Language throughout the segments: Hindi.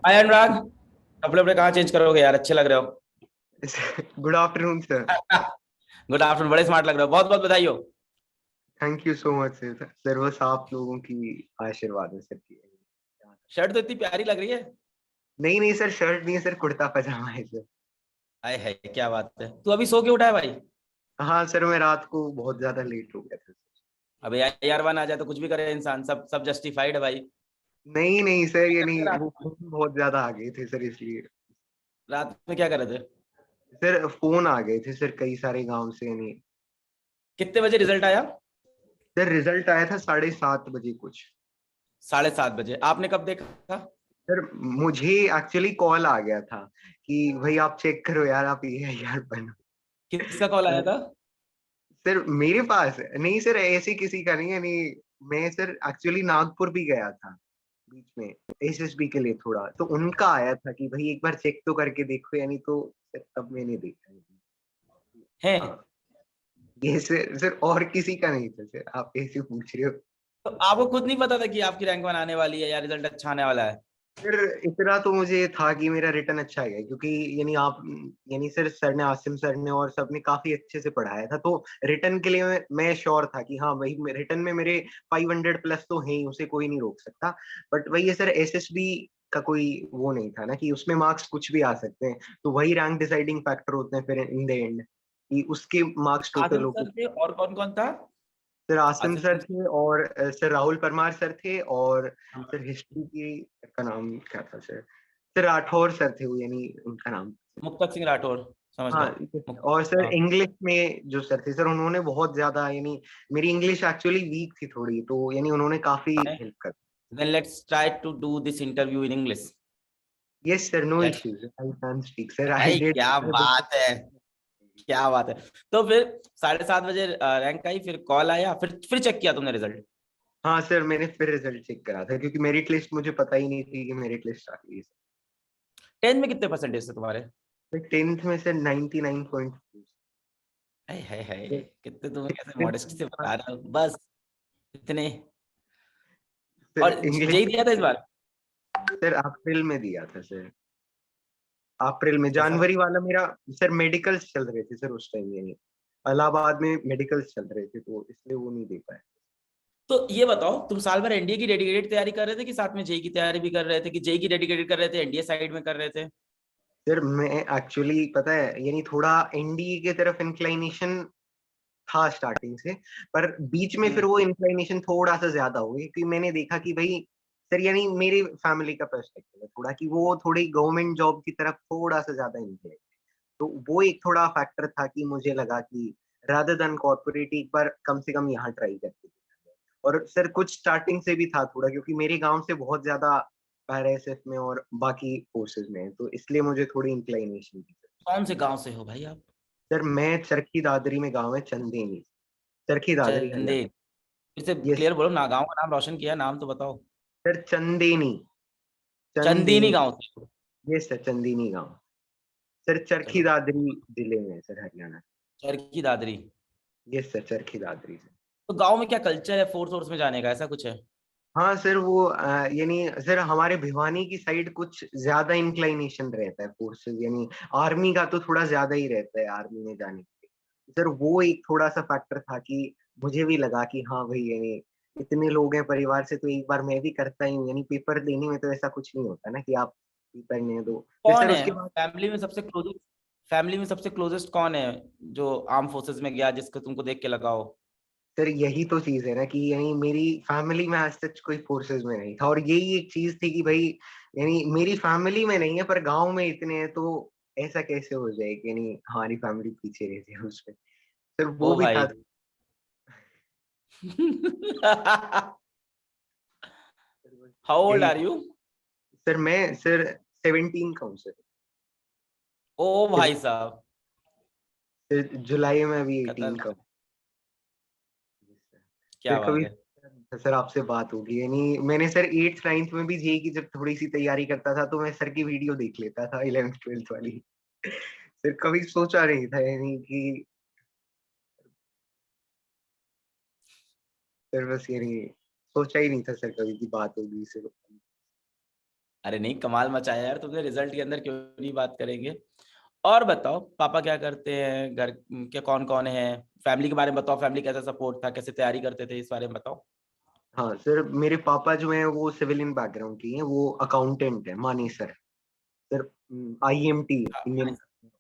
हाय अनुराग। कपड़े वपड़े कहाँ चेंज करोगे यार, अच्छे लग रहे हो। Good afternoon sir. Good afternoon, बड़े स्मार्ट लग रहे हो, बहुत बहुत बधाई हो। Thank you so much sir. Sir बस आप लोगों की आशीर्वाद है सर की। शर्ट तो इतनी प्यारी लग रही है। नहीं नहीं सर, शर्ट नहीं है सर, कुर्ता पजामा है सर। हाय हाय, क्या बात है, तू अभी सो के उठा है भाई। हाँ सर, मैं रात को बहुत ज्यादा लेट हो गया था। अबे यार वन आ जाए तो कुछ भी करे इंसान, सब सब जस्टिफाइड है भाई। नहीं नहीं सर, क्या ये कर रहे थे नहीं, रात वो में? फोन बहुत ज्यादा आ गए थे सर इसलिए। रात में क्या कर रहे थे? सर फोन आ गए थे सर कई सारे गांव से, यानी। कितने बजे रिजल्ट आया? सर रिजल्ट आया था 7:30 बजे कुछ। 7:30 बजे, आपने कब देखा? सर मुझे एक्चुअली कॉल आ गया था कि भाई आप चेक करो यार, आप ये यार बनो। किसका कॉल आया था? सर मेरे पास नहीं सर, ऐसे किसी का नहीं है, नहीं। मैं सर एक्चुअली नागपुर भी गया था बीच में, एसएसबी के लिए थोड़ा, तो उनका आया था कि भाई एक बार चेक तो करके देखो, यानी तो सर तब मैंने देखा। है? हाँ, ये सर और किसी का नहीं था सर, आप ऐसे पूछ रहे हो। तो आपको खुद नहीं पता था कि आपकी रैंक वन आने वाली है या रिजल्ट अच्छा आने वाला है? फिर इतना तो मुझे था कि मेरा रिटर्न अच्छा है, क्योंकि यानी आप, यानी सर ने, आसिम सर ने और सबने काफी अच्छे से पढ़ाया था, तो रिटर्न के लिए मैं श्योर था कि हाँ भाई रिटर्न में मेरे 500 प्लस तो है ही, उसे कोई नहीं रोक सकता। बट वही है सर, एसएसबी का कोई वो नहीं था ना कि उसमें मार्क्स कुछ भी आ सकते हैं, तो वही रैंक डिसाइडिंग फैक्टर होते हैं फिर इन द एंड, कि उसके मार्क्स टोटल आसिम होके। सर थे और कौन कौन था? Sir Asim sir Asim. थे, और सर राहुल परमार सर थे, और सर हिस्ट्री की का नाम क्या था सर, सर राठौर सर थे वो, यानी उनका नाम। मुक्ता सिंह राठौर। समझ हाँ। गया। और सर हाँ। इंग्लिश में जो सर थे सर, उन्होंने बहुत ज्यादा, यानी मेरी इंग्लिश एक्चुअली वीक थी थोड़ी, तो यानी उन्होंने काफी हेल्प कर। Then let's try to do this interview in English. Yes sir, no Let's. Issues, I can speak sir, I भाई डिड क्या माय बात है, बेस्ट। क्या बात है। तो फिर 7:30 बजे रैंक आई, फिर कॉल आया, फिर चेक किया तुमने रिजल्ट? हाँ सर, मैंने फिर रिजल्ट चेक करा था, क्योंकि मेरिट लिस्ट मुझे पता ही नहीं थी कि मेरिट लिस्ट आ गई है। 10 में कितने परसेंटेज थे तुम्हारे? सर 10th में सर 99.4। हाय हाय हाय, कितने तुम्हें कैसे मॉडेस्टी से बता रहे हो बस, इतने। सर और इंग्लिश जेई दिया था इस बार? सर अप्रैल में दिया था सर। अप्रैल में, कैसा जनवरी वाला मेरा सर मेडिकल्स चल रहे थे सर उस टाइम, यानी इलाहाबाद में मेडिकल्स चल रहे थे, तो इसलिए वो नहीं दे पाए। तो ये बताओ, तुम साल भर एनडीए की डेडिकेटेड तैयारी कर रहे थे कि साथ में जेई की तैयारी भी कर रहे थे, कि जेई की डेडिकेटेड कर रहे थे एनडीए साइड में कर रहे थे? सर मैं एक्चुअली पता है, यानी थोड़ा एनडीए की तरफ इंक्लाइनेशन था स्टार्टिंग से, पर बीच में फिर हम्म। वो इंक्लाइनेशन थोड़ा सा ज्यादा हो गई, क्योंकि मैंने देखा कि भाई सर, यानी मेरी फैमिली का पर्सपेक्टिव है थोड़ा, कि वो थोड़ी गवर्नमेंट जॉब की तरफ थोड़ा सा ज्यादा इंक्लाइन, तो वो एक थोड़ा फैक्टर था कि मुझे लगा कि रादर देन कॉर्पोरेट एक बार कम से कम यहाँ ट्राई करके देखा जाए। और सर कुछ स्टार्टिंग से भी था थोड़ा, क्योंकि मेरे गांव से बहुत ज्यादा पैराएसएफ में और बाकी फोर्सेज में है, तो इसलिए मुझे थोड़ी इंक्लाइनेशन थी। कौन से गांव से हो भाई आप? सर मैं चरखी दादरी में, गांव है चंदेनी, चरखी दादरी चंदे, हरियाणा। फिर से यस क्लियर बोलो ना, गांव का नाम रोशन किया, नाम तो बताओ। सर, चंदेनी, चंदीनी चंदेनी। गांव से? यस सर, चंदेनी गांव। सर चरखी चलो। दादरी जिले में है sir, Haryana. Charkhi Dadri. Yes sir, Charkhi Dadri से। तो गांव में क्या कल्चर है फोर्स वोर्स में जाने का, ऐसा कुछ है? हाँ सर, वो यानी सर हमारे भिवानी की साइड कुछ ज्यादा इंक्लाइनेशन रहता है फोर्सेस, यानी आर्मी का तो थोड़ा ज्यादा ही रहता है आर्मी में जाने के लिए। सर वो एक थोड़ा सा फैक्टर था कि मुझे भी लगा कि हाँ भाई, यानी इतने लोग हैं परिवार से, तो एक बार मैं भी करता ही हूँ, यानी पेपर देने में तो ऐसा कुछ नहीं होता ना कि आप पेपर नहीं दो। फिर कौन सर है उसके बाद, फैमिली में सबसे क्लोजेस्ट कौन है जो आर्म फोर्सेस में गया, जिसको तुमको देख के लगाओ? सर यही तो चीज है ना कि यानी मेरी फैमिली में आज तक कोई फोर्सेस में नहीं था, और यही एक चीज थी कि भाई, यानी मेरी फैमिली में नहीं है पर गांव में इतने हैं, तो ऐसा कैसे हो जाए कि यानी हमारी फैमिली पीछे रहती है उसमें। सर वो ओ भी था। भाई। हाउ ओल्ड यही आर था। यू? सर मैं सर 17 का हूँ सर। ओ भाई साहब। सर जुलाई में अभी 18 का खतरनाक। हूँ। क्या फिर बात कभी है। सर आपसे बात होगी, यानी मैंने सर 8th 9th में भी जेई की जब थोड़ी सी तैयारी करता था, तो मैं सर की वीडियो देख लेता था 11th 12th वाली। सर कभी सोचा नहीं था, यानी कि सर बस, यानी सोचा ही नहीं था सर कभी की बात होगी सर। अरे नहीं, कमाल मचाया यार तुमने, रिजल्ट के अंदर क्यों नहीं बात करेंगे। और बताओ पापा क्या करते हैं, घर के कौन कौन है, फैमिली के बारे में बताओ, फैमिली कैसा सपोर्ट था, कैसे तैयारी करते थे, इस बारे में बताओ। हाँ सर, मेरे पापा जो हैं वो सिविलियन बैकग्राउंड के हैं, वो अकाउंटेंट है, मानी सर आईएमटी हाँ इंडियन।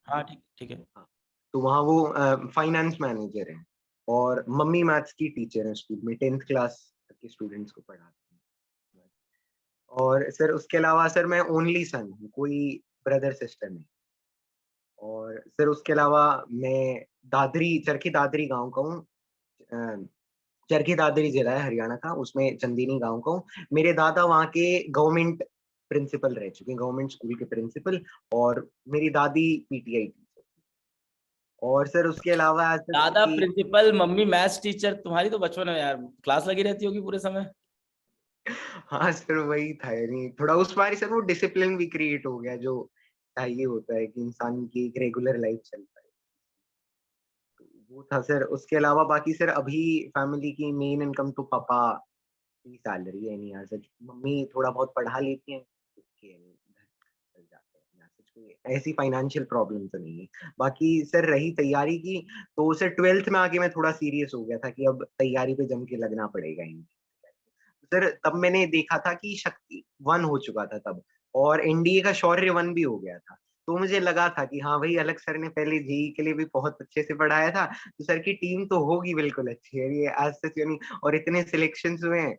हाँ, ठीक ठीक है। हाँ, तो वहाँ वो फाइनेंस मैनेजर हैं। और मम्मी मैथ्स की टीचर है, स्कूल में 10th क्लास तक के स्टूडेंट्स को पढ़ाती हैं। और सर उसके अलावा सर मैं ओनली सन हूँ, कोई ब्रदर सिस्टर नहीं। और सर उसके अलावा मैं चरखी दादरी गाँव का हूँ। अ, चरखी दादरी जिला है हरियाणा का, उसमें चंदीनी गाँव का हूँ। मेरे दादा वहाँ के गवर्नमेंट प्रिंसिपल रह चुके हैं, गवर्नमेंट स्कूल के प्रिंसिपल। और मेरी दादी पीटीआई टीचर। और सर उसके अलावा ऐसा दादा कि प्रिंसिपल, मम्मी मैथ्स टीचर, तुम्हारी तो बचपन में यार क्लास लगी रहती होगी पूरे समय। हाँ सर, वही था यानी थोड़ा उस बार सर वो डिसिप्लिन भी क्रिएट हो गया जो चाहिए होता है कि इंसान की एक रेगुलर लाइफ चल पाए। तो वो था सर। उसके अलावा बाकी सर अभी फैमिली की मेन इनकम तो पापा की सैलरी है, नहीं यहाँ से मम्मी थोड़ा बहुत पढ़ा लेती हैं, उसके यानी घर चल जाते हैं, यहाँ से कोई ऐसी फाइनेंशियल प्रॉब्लम तो नहीं है। बाकी सर रही तैयारी की, तो सर 12th में आके मैं थोड़ा सीरियस हो गया था कि अब तैयारी पे जम के लगना पड़ेगा इनकी। सर तब मैंने देखा था कि शक्ति 1 हो चुका था तब, और एनडीए का शौर्य 1 भी हो गया था। तो मुझे लगा था कि हाँ भाई, अलग सर ने पहले जेईई के लिए भी बहुत अच्छे से पढ़ाया था, तो सर की टीम तो होगी बिल्कुल अच्छी है ये एज़ सच यानी। और इतने सिलेक्शंस हुए हैं,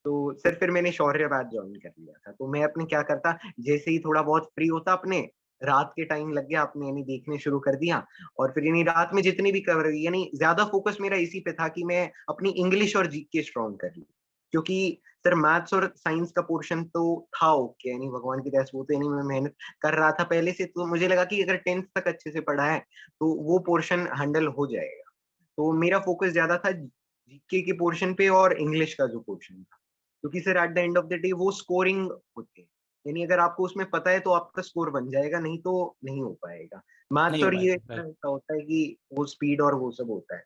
तो सर फिर मैंने शौर्य बैच जॉइन कर लिया था। तो मैं अपने क्या करता, जैसे ही थोड़ा बहुत फ्री होता अपने, रात के टाइम लग गया अपने यानी देखने शुरू कर दिया। और फिर यानी रात में जितनी भी कवर यानी ज़्यादा फ़ोकस मेरा इसी पे था कि मैं अपनी इंग्लिश और जीके स्ट्रॉन्ग कर लूँ। क्योंकि सर मैथ्स और साइंस का पोर्शन तो था ओके, यानी भगवान की दया से वो तो यानी मैं मेहनत कर रहा था पहले से, तो मुझे लगा कि अगर 10th तक अच्छे से पढ़ा है, तो वो पोर्शन हैंडल हो जाएगा। तो मेरा फ़ोकस ज़्यादा था जीके के पोर्शन पे और इंग्लिश का जो पोर्शन था। क्योंकि sir at the end of the day वो स्कोरिंग होती है। यानी अगर आपको उसमें पता है तो आपका स्कोर बन जाएगा, नहीं तो नहीं हो पाएगा। मैथ्स नहीं हो और ये पाएगा, राइट। ऐसा होता है कि वो स्पीड और वो सब होता है।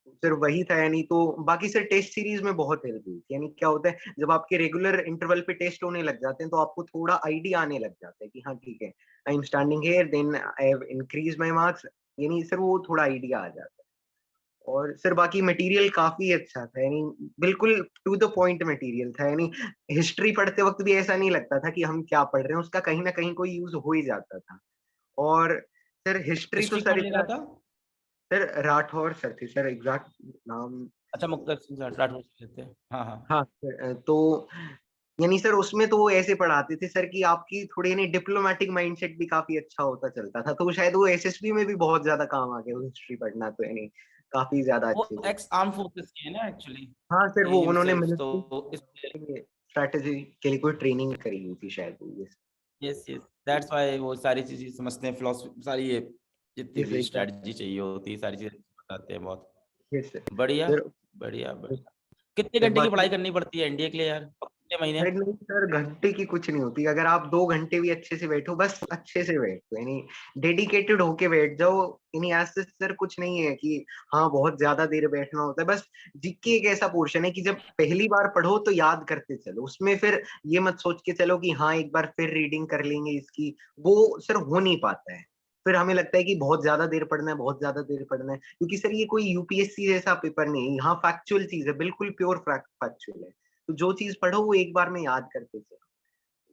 तो सर वही था यानी। तो बाकी सर टेस्ट सीरीज़ में बहुत हेल्प हुई थी। यानी क्या होता है, जब आपके रेगुलर इंटरवल पे टेस्ट होने लग जाते हैं, तो आपको थोड़ा आइडिया आने लग जाता है कि हाँ ठीक है, I am standing here then I have increased my marks. यानी सर वो थोड़ा आइडिया आ जाता है। और सर बाकी मटेरियल काफ़ी अच्छा था, यानी बिल्कुल टू द पॉइंट मटेरियल था। यानी हिस्ट्री पढ़ते वक़्त भी ऐसा नहीं लगता था कि हम क्या पढ़ रहे हैं, उसका कहीं न कहीं कोई यूज़ हो ही जाता था। और सर हिस्ट्री तो हिस्ट्री सर कौन ले रहा इतना था? सर राठौर सर थे सर, एग्ज़ैक्ट नाम अच्छा, मुक्ता सिंह राठौर से लेते हैं, हाँ हाँ। हाँ सर। तो यानी सर उसमें तो वो ऐसे पढ़ाते थे सर कि आपकी थोड़ी यानी डिप्लोमैटिक माइंडसेट भी काफ़ी अच्छा होता चलता था। तो शायद वो एसएसबी में भी बहुत ज़्यादा काम आ गया वो हिस्ट्री पढ़ना, तो यानी काफ़ी ज़्यादा वो अच्छे से। एक्स आर्म फोर्सेस के है ना एक्चुअली, हाँ सर, वो उन्होंने हिमसेल्फ, तो इसलिए। मिलिट्री स्ट्रैटेजी के लिए कोई ट्रेनिंग करी हुई थी शायद वो, yes. Yes yes, that's why वो सारी चीजें समझते हैं, फिलोसफी सारी, ये जितनी यस भी एग्ज़ैक्ट स्ट्रेटजी चाहिए होती है सारी चीजें बताते हैं बहुत। Yes sir. बढ़िया सर बढ़िया बढ़िया। कितने सर घंटे की बाकी पढ़ाई करनी पड़ती है एनडीए के लिए यार, और कितने महीने? सर नहीं सर, घंटे की कुछ नहीं होती। अगर आप 2 घंटे भी अच्छे से बैठो, बस अच्छे से बैठो, यानी डेडिकेटेड होके बैठ जाओ। यानी आज से सर कुछ नहीं है कि हाँ, बहुत ज़्यादा देर बैठना होता है। बस जीके एक ऐसा पोर्शन है कि जब पहली बार पढ़ो तो याद करते चलो। उसमें फिर ये मत सोच के चलो कि हाँ, एक बार फिर रीडिंग कर लेंगे इसकी, वो सर हो नहीं पाता है। फिर हमें लगता है कि बहुत ज़्यादा देर पढ़ना है, बहुत ज़्यादा देर पढ़ना है, क्योंकि सर ये कोई यूपीएससी जैसा पेपर नहीं है। यहाँ फैक्चुअल चीज़ है, बिल्कुल प्योर फैक्चुअल है। तो जो चीज़ पढ़ो वो एक बार में याद करते चलो।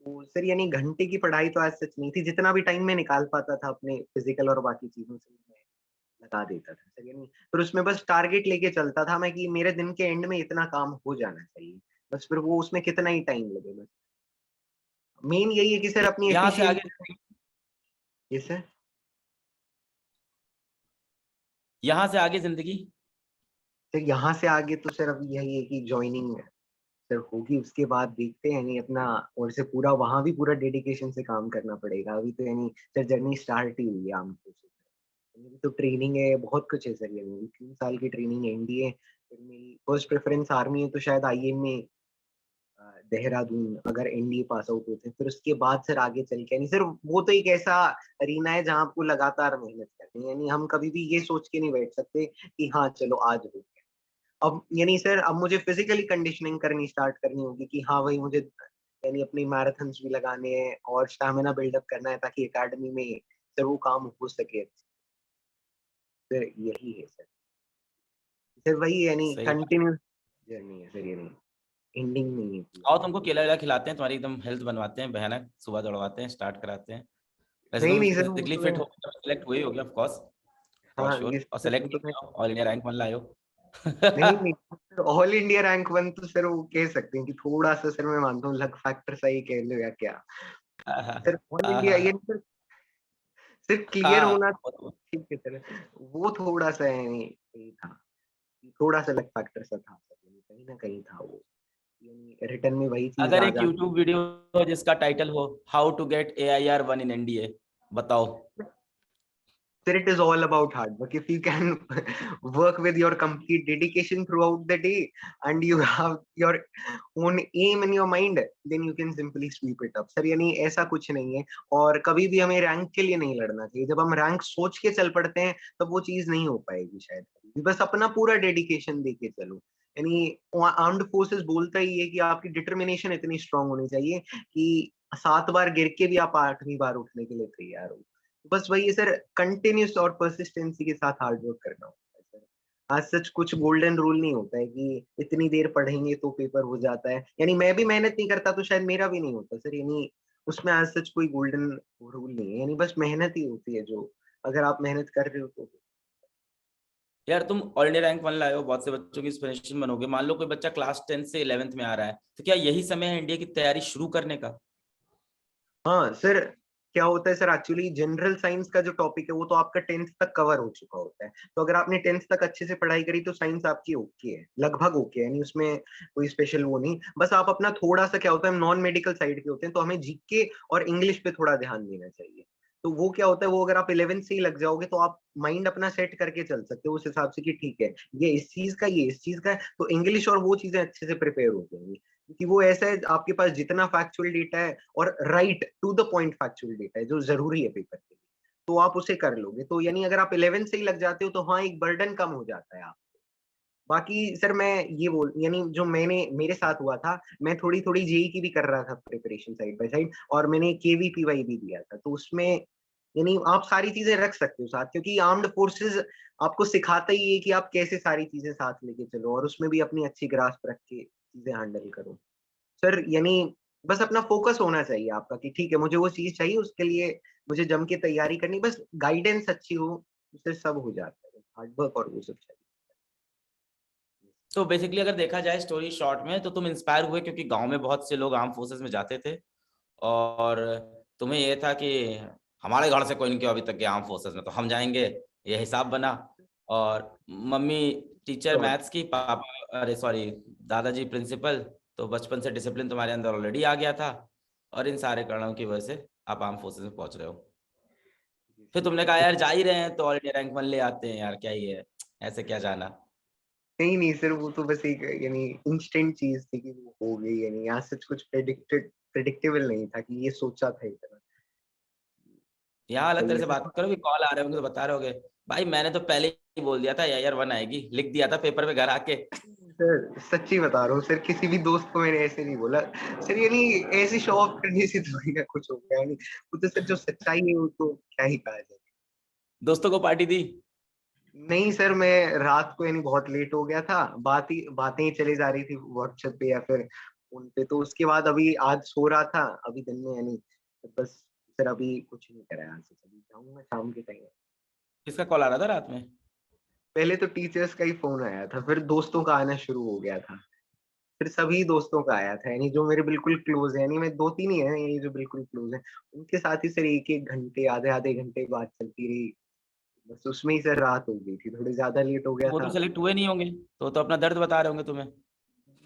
तो सर यानी घंटे की पढ़ाई तो आज सच नहीं थी, जितना भी टाइम मैं निकाल पाता था अपने फिजिकल और बाकी चीज़ों से मैं लगा देता था सर, यानी फिर उसमें बस टारगेट लेके चलता था मैं कि मेरे दिन के एंड में इतना काम हो जाना चाहिए। बस फिर वो उसमें कितना ही टाइम लगे बस। मेन यही है कि सर अपनी यहाँ से आगे, एफिशिएंसी। ये सर यहाँ से आगे जिंदगी। सर यहाँ से आगे तो सर अब यही है कि जॉइनिंग सर होगी, उसके बाद देखते हैं यानी अपना। और से पूरा वहाँ भी पूरा डेडिकेशन से काम करना पड़ेगा। अभी तो यानी सर जर्नी स्टार्ट ही हुई है आम मेरी तो ट्रेनिंग है, बहुत कुछ है सर। ये मेरी 3 साल की ट्रेनिंग है, एनडीए। फिर मेरी फर्स्ट प्रेफ़रेंस आर्मी है, तो शायद आईएम में देहरादून अगर एनडीए पास आउट होते हैं। फिर उसके बाद सर आगे चल के यानी सर वो तो एक ऐसा अरीना है जहाँ आपको लगातार मेहनत करनी है। यानी हम कभी भी ये सोच के नहीं बैठ सकते कि हाँ, चलो आज हो गया। अब यानी सर अब मुझे फिज़िकली कंडीशनिंग करनी स्टार्ट करनी होगी कि हाँ भाई, मुझे यानी अपनी मैराथन्स भी लगाने हैं और स्टैमिना बिल्डअप करना है ताकि एकेडमी में सर वो काम हो सके। सर यही है सर। सर वही यानी सही बात। कंटिन्यूअस जर्नी है सर, यानी एंडिंग नहीं है पूरा। आओ तुमको केला वेला खिलाते हैं, तुम्हारी एकदम हेल्थ बनवाते हैं भयानक, सुबह दौड़वाते हैं, स्टार्ट कराते हैं। वैसे नहीं, तुम नहीं सर वो फिजिकली तो फिट मैं हो, सेलेक्ट हुए होगे ऑफ कोर्स, फॉर हाँ, ये श्योर, और सर वो सेलेक्ट तो भी मैं हुए हो, ऑल इंडिया रैंक 1 लाए हो। नहीं, नहीं सर ऑल इंडिया रैंक 1 तो सर वो कह सकते हैं कि थोड़ा-सा सर मैं मानता हूँ लक फैक्टर सा ही कह लो या क्या। सर ऑल इंडिया ये हाँ, सर सिर्फ क्लियर हाँ, होना ठीक है सर, वो थोड़ा-सा यानी सही था, थोड़ा-सा लक फैक्टर सा था सर, यानी कहीं न कहीं था वो, यानी रिटर्न में वही चीज़ अगर आ एक जाती। यूट्यूब वीडियो हो जिसका टाइटल हो how to get AIR 1 in NDA, बताओ। Sir, it is all about hard work. If you can work with your complete dedication throughout the day and you have your own aim in your mind, then you can simply sweep it up. Sir यानी ऐसा कुछ नहीं है और कभी भी हमें रैंक के लिए नहीं लड़ना चाहिए। जब हम रैंक सोच के चल पड़ते हैं तब वो चीज़ नहीं हो पाएगी शायद कभी। बस अपना पूरा डेडिकेशन दे के चलो। यानी आर्म्ड फोर्सेस बोलता ही है कि आपकी डिटर्मिनेशन इतनी स्ट्रांग होनी चाहिए कि 7 बार गिर के भी आप 8वीं बार उठने के लिए तैयार हो। बस वही है सर, कंटिन्यूअस और परसिस्टेंसी के साथ हार्ड वर्क करना होता है सर। आज सच कुछ गोल्डन रूल नहीं होता है कि इतनी देर पढ़ेंगे तो पेपर हो जाता है। यानी मैं भी मेहनत नहीं करता तो शायद मेरा भी नहीं होता सर, यानी उसमें आज सच कोई गोल्डन रूल नहीं है, यानी बस मेहनत ही होती है जो अगर आप मेहनत कर रहे हो तो। यार तुम ऑल इंडिया रैंक 1 लाए हो, बहुत से बच्चों की इंस्पिरेशन बनोगे। मान लो कोई बच्चा क्लास 10 से 11th में आ रहा है, तो क्या यही समय है इंडिया की तैयारी शुरू करने का? हाँ, सर क्या होता है सर एक्चुअली जनरल साइंस का जो टॉपिक है वो तो आपका 10th तक कवर हो चुका होता है। तो अगर आपने 10th तक अच्छे से पढ़ाई करी तो साइंस आपकी ओके है, लगभग ओके है, यानी उसमें कोई स्पेशल वो नहीं। बस आप अपना थोड़ा-सा क्या होता है हम नॉन मेडिकल साइड के होते हैं तो हमें जीके और इंग्लिश पे थोड़ा ध्यान देना चाहिए। तो वो क्या होता है वो अगर आप 11th से ही लग जाओगे तो आप माइंड अपना सेट करके चल सकते हो उस हिसाब से कि ठीक है, ये इस चीज़ का, ये इस चीज़ का है, तो इंग्लिश और वो चीज़ें अच्छे से प्रिपेयर हो जाएँगी। क्योंकि वो ऐसा है आपके पास जितना फैक्चुअल डेटा है और right to the point factual data है जो ज़रूरी है पेपर के लिए, तो आप उसे कर लोगे। तो यानी अगर आप 11th से ही लग जाते हो तो हाँ, एक बर्डन कम हो जाता है आप। बाकी सर मैं ये बोल यानी जो मेरे साथ हुआ था, मैं थोड़ी-थोड़ी जेईई की भी कर रहा था प्रिपरेशन साइड बाय साइड और मैंने केवीपीवाई भी दिया था। तो उसमें यानी आप सारी चीज़ें रख सकते हो साथ क्योंकि आर्म्ड फोर्सेस आपको सिखाता ही है कि आप कैसे सारी चीज़ें साथ लेके चलो और उसमें भी अपनी अच्छी ग्रास्प रख के चीज़ें हैंडल करो। सर यानी बस अपना फ़ोकस होना चाहिए आपका कि ठीक है, मुझे वो चीज़ चाहिए, उसके लिए मुझे जम के तैयारी करनी, बस गाइडेंस अच्छी हो, उससे सब हो जाता है। हार्ड वर्क और वो सब चाहिए। तो बेसिकली अगर देखा जाए स्टोरी शॉर्ट में, तो तुम इंस्पायर हुए क्योंकि गाँव में बहुत से लोग आर्म फोर्सेस में जाते थे और तुम्हें ये था कि हमारे घर से कोई नहीं गया अभी तक गया आर्म फोर्सेस में, तो हम जाएँगे, ये हिसाब बना। और मम्मी टीचर तो मैथ्स की, पापा अरे सॉरी दादाजी प्रिंसिपल, तो बचपन से डिसिप्लिन तुम्हारे अंदर ऑलरेडी आ गया था और इन सारे कारणों की वजह से आप आर्म फोर्सेस में पहुँच रहे हो। फिर तुमने कहा यार जा ही रहे हैं तो ऑल इंडिया रैंक 1 ले आते हैं यार, क्या ही है, ऐसे क्या जाना। नहीं, नहीं सर वो तो बस एक यानी इंस्टेंट चीज़ थी कि वो हो गई यानी यहाँ सच कुछ प्रेडिक्टेबल नहीं था कि ये सोचा था इतना। यहाँ अलग सही तरह है से सर। बात करो, भी कॉल आ रहे होंगे तो बता रहे होगे, भाई मैंने तो पहले ही बोल दिया था AIR 1 आएगी, लिख दिया था पेपर पे घर आके। सर सच्ची बता रहा हूँ सर, किसी भी दोस्त को मैंने ऐसे नहीं बोला। सर यानी ऐसे शो ऑफ करने से थोड़ी ना कुछ हो गया, यानी वो तो सर जो सच्चाई है वो तो क्या ही कहा जाए। दोस्तों को पार्टी दी? नहीं सर, मैं रात को यानी बहुत लेट हो गया था, बातें ही चली जा रही थी व्हाट्सएप पे या फिर फ़ोन पे, तो उसके बाद अभी आज सो रहा था, अभी दिन में यानी तो बस सर अभी कुछ नहीं करा है आज से, अभी जाऊँगा शाम के टाइम। किसका कॉल आ रहा था रात में? पहले तो टीचर्स का ही फ़ोन आया था, फिर दोस्तों का आना शुरू हो गया था, फिर सभी दोस्तों का आया था, यानी जो मेरे बिल्कुल क्लोज़ हैं, यानी मैं 2-3 ही हैं ये जो बिल्कुल क्लोज़ हैं, उनके साथ ही सर 1-1 घंटे, आधे-आधे घंटे बात चलती रही, बस उसमें ही सर रात हो गई थी, थोड़ी ज़्यादा लेट हो तो गया वो तो था। सेलेक्ट हुए नहीं होंगे, तो अपना दर्द बता रहे होंगे तुम्हें।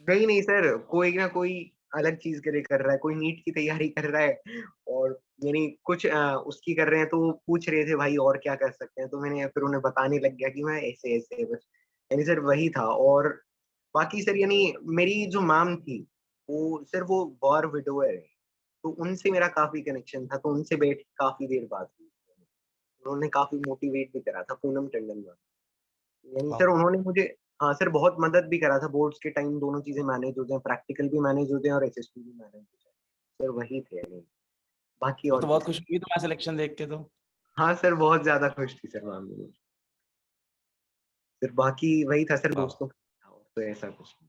नहीं, नहीं सर, कोई ना कोई अलग चीज़ के लिए कर रहा है, कोई नीट की तैयारी कर रहा है और यानी कुछ उसकी कर रहे हैं तो वो पूछ रहे थे भाई और क्या कर सकते हैं? तो मैंने फिर उन्हें बताने लग गया कि मैं ऐसे-ऐसे बस, यानी सर वही था और बाकी सर यानी मेरी जो मैम थी, वो सर वो वॉर विडोवर है, तो उनसे मेरा काफ़ी कनेक्शन था, तो उनसे बैठ के काफ़ी देर बात हुई। उन्होंने काफ़ी मोटिवेट भी करा था, पूनम टंडन मैम। यानी सर वाह! उन्होंने मुझे हाँ, सर बहुत मदद भी करा था बोर्ड्स के टाइम दोनों चीज़ें मैनेज हो जाएँ, प्रैक्टिकल भी मैनेज हो जाएँ और एसएसटी भी मैनेज हो जाए। सर वही थे नहीं, बाकी वो और तो बहुत किसी। खुश हुई तुम्हारा सिलेक्शन देख के तो। हाँ सर, बहुत ज्यादा खुश थी सर मैम मेरी। सर बाकी वही था सर, वाह, दोस्तों का था, और तो ऐसा कुछ नहीं।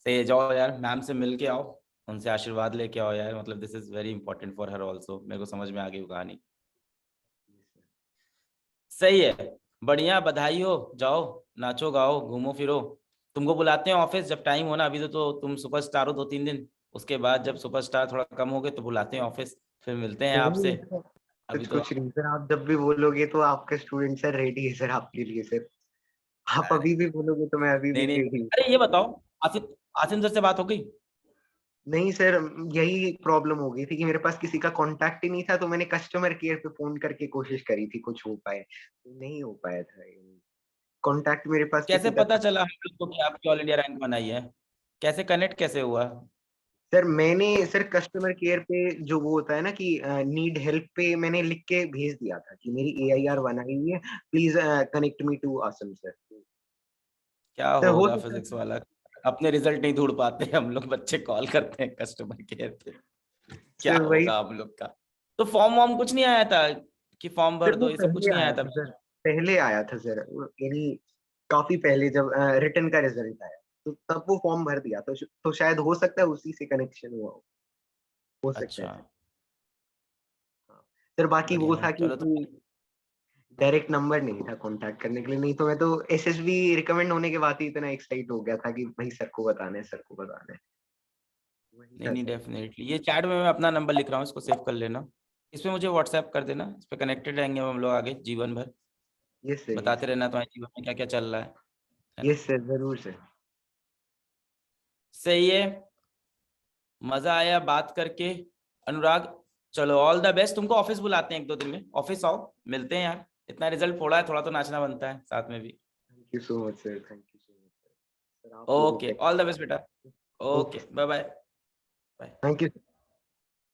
सही है, जाओ यार मैम से मिल के आओ, उनसे आशीर्वाद लेके आओ यार, मतलब this is very important for her also, मेरे को समझ में आ गई वो कहानी। सही है, बढ़िया, बधाई हो, जाओ नाचो गाओ घूमो फिरो। तुमको बुलाते हैं ऑफिस जब टाइम हो ना, अभी तो तुम सुपरस्टार हो 2-3 दिन, उसके बाद जब सुपरस्टार थोड़ा कम हो गए तो बुलाते हैं ऑफिस, फिर मिलते हैं नहीं आपसे। सर, अभी कुछ तो कुछ नहीं सर, आप जब भी बोलोगे तो आपका स्टूडेंट सर रेडी है सर आपके लिए सर। आप अभी भी बोलोगे तो मैं अभी भी नहीं नहीं, रेडी हूँ। अरे ये बताओ, आसिफ आसिम सर से बात हो गई? नहीं सर, यही प्रॉब्लम हो गई थी कि मेरे पास किसी का कांटेक्ट ही नहीं था, तो मैंने कस्टमर केयर पे फोन करके कोशिश करी थी कुछ हो पाए, तो नहीं हो पाया था। कांटेक्ट मेरे पास कैसे किसी का पता था। चला हम लोग को कि आपकी ऑल इंडिया रैंक बनाई है? कैसे कनेक्ट कैसे हुआ? सर मैंने सर कस्टमर केयर पे जो वो होता है ना कि नीड हेल्प पे मैंने लिख के भेज दिया था कि मेरी AIR 1 आई हुई है, प्लीज कनेक्ट मी टू आसम सर। क्या सर हो होगा सकता फिजिक्स है वाला, अपने रिजल्ट नहीं ढूंढ पाते हम लोग, बच्चे कॉल करते हैं कस्टमर केयर पे, क्या सर वही। होगा हम लोग का? तो फॉर्म वॉर्म कुछ नहीं आया था कि फॉर्म भर सर वो दो, ये सब कुछ पहले नहीं आया आया था? था सर, पहले आया था सर, यानी काफी पहले जब रिटर्न का रिजल्ट आया, तो तब वो फॉर्म भर दिया, तो शायद हो सकता है उसी से कनेक्शन हुआ हो सकता है अच्छा, सर। हाँ सर, बाकी वो बढ़िया है, था कि चलो तो। डायरेक्ट नंबर नहीं था कांटेक्ट करने के लिए, नहीं तो मैं तो SSB रिकमेंड होने के बाद ही इतना एक्साइट हो गया था कि भाई सर को बताना है, सर को बताना है। वही नहीं था नहीं, सर। डेफिनेटली, ये चैट में मैं अपना नंबर लिख रहा हूँ, इसको सेव कर लेना, इस पे मुझे व्हाट्सएप कर देना, इस पे कनेक्टेड रहेंगे हम लोग आगे जीवन भर, यस सर, यस बताते सर। रहना तुम्हारे जीवन में क्या क्या चल रहा है ना? यस सर, जरूर सर। सही है, मजा आया बात करके, अनुराग। चलो ऑल द बेस्ट, तुमको ऑफिस बुलाते हैं 1-2 दिन में, ऑफिस आओ, मिलते हैं यार, इतना रिजल्ट फोड़ा है, थोड़ा तो नाचना बनता है साथ में भी। Thank you so much sir, thank you so much sir. Sir आप लोगों ओके, का। ऑल द बेस्ट बेटा। Okay okay, sir, bye bye. Bye. Thank you.